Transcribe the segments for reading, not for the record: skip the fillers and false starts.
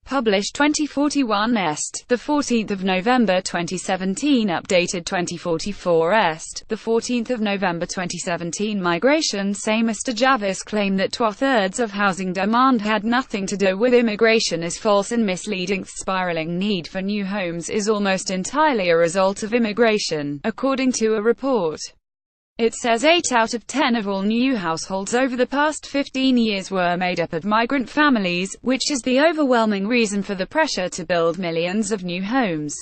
Published 2041 Est, the 14th of November 2017. Updated 2044 Est, the 14th of November 2017. Migration. Say Mr Javis claim that two-thirds of housing demand had nothing to do with immigration is false and misleading. The spiraling need for new homes is almost entirely a result of immigration, according to a report. It says 8 out of 10 of all new households over the past 15 years were made up of migrant families, which is the overwhelming reason for the pressure to build millions of new homes.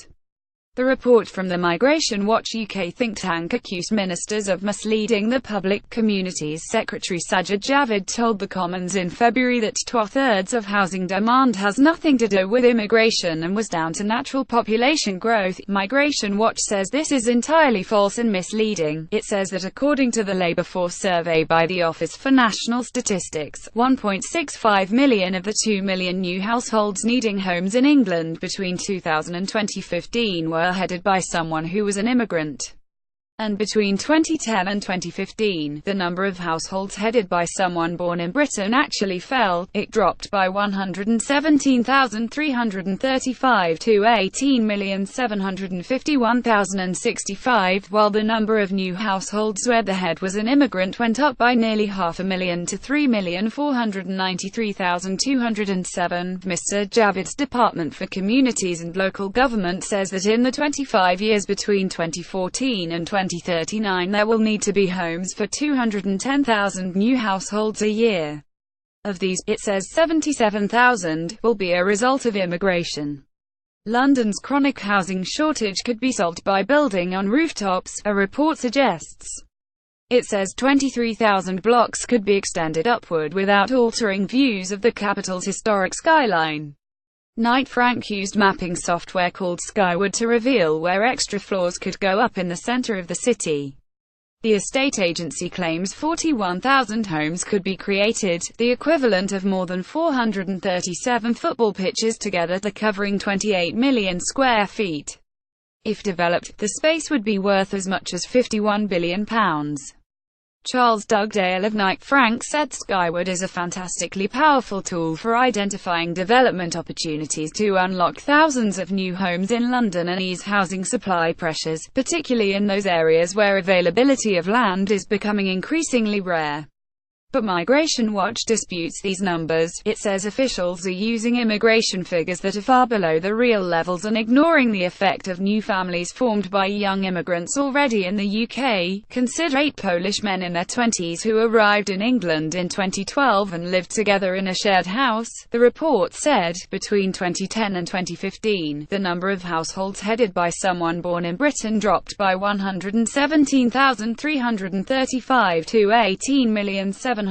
The report from the Migration Watch UK think tank accused ministers of misleading the public. Communities Secretary Sajid Javid told the Commons in February that two-thirds of housing demand has nothing to do with immigration and was down to natural population growth. Migration Watch says this is entirely false and misleading. It says that according to the labour force survey by the Office for National Statistics, 1.65 million of the 2 million new households needing homes in England between 2000 and 2015 were headed by someone who was an immigrant. And between 2010 and 2015, the number of households headed by someone born in Britain actually fell. It dropped by 117,335 to 18,751,065, while the number of new households where the head was an immigrant went up by nearly 500,000 to 3,493,207. Mr Javid's Department for Communities and Local Government says that in the 25 years between 2014 and 2039 there will need to be homes for 210,000 new households a year. Of these, it says 77,000 will be a result of immigration. London's chronic housing shortage could be solved by building on rooftops, a report suggests. It says 23,000 blocks could be extended upward without altering views of the capital's historic skyline. Knight Frank used mapping software called Skyward to reveal where extra floors could go up in the center of the city. The estate agency claims 41,000 homes could be created, the equivalent of more than 437 football pitches together, covering 28 million square feet. If developed, the space would be worth as much as £51 billion. Charles Dugdale of Knight Frank said Skyward is a fantastically powerful tool for identifying development opportunities to unlock thousands of new homes in London and ease housing supply pressures, particularly in those areas where availability of land is becoming increasingly rare. But Migration Watch disputes these numbers. It says officials are using immigration figures that are far below the real levels and ignoring the effect of new families formed by young immigrants already in the UK. Consider 8 Polish men in their 20s who arrived in England in 2012 and lived together in a shared house. The report said, between 2010 and 2015, the number of households headed by someone born in Britain dropped by 117,335 to 18,751,065,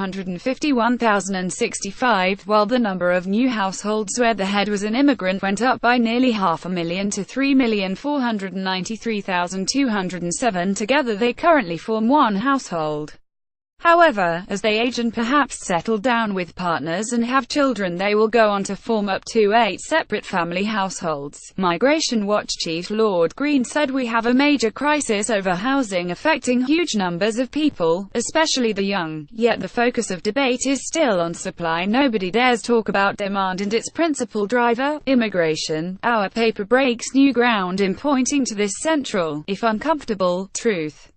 while the number of new households where the head was an immigrant went up by nearly 500,000 to 3,493,207. Together they currently form one household. However, as they age and perhaps settle down with partners and have children, they will go on to form up to 8 separate family households. Migration Watch Chief Lord Green said, "We have a major crisis over housing affecting huge numbers of people, especially the young, yet the focus of debate is still on supply. Nobody dares talk about demand and its principal driver, immigration." Our paper breaks new ground in pointing to this central, if uncomfortable, truth.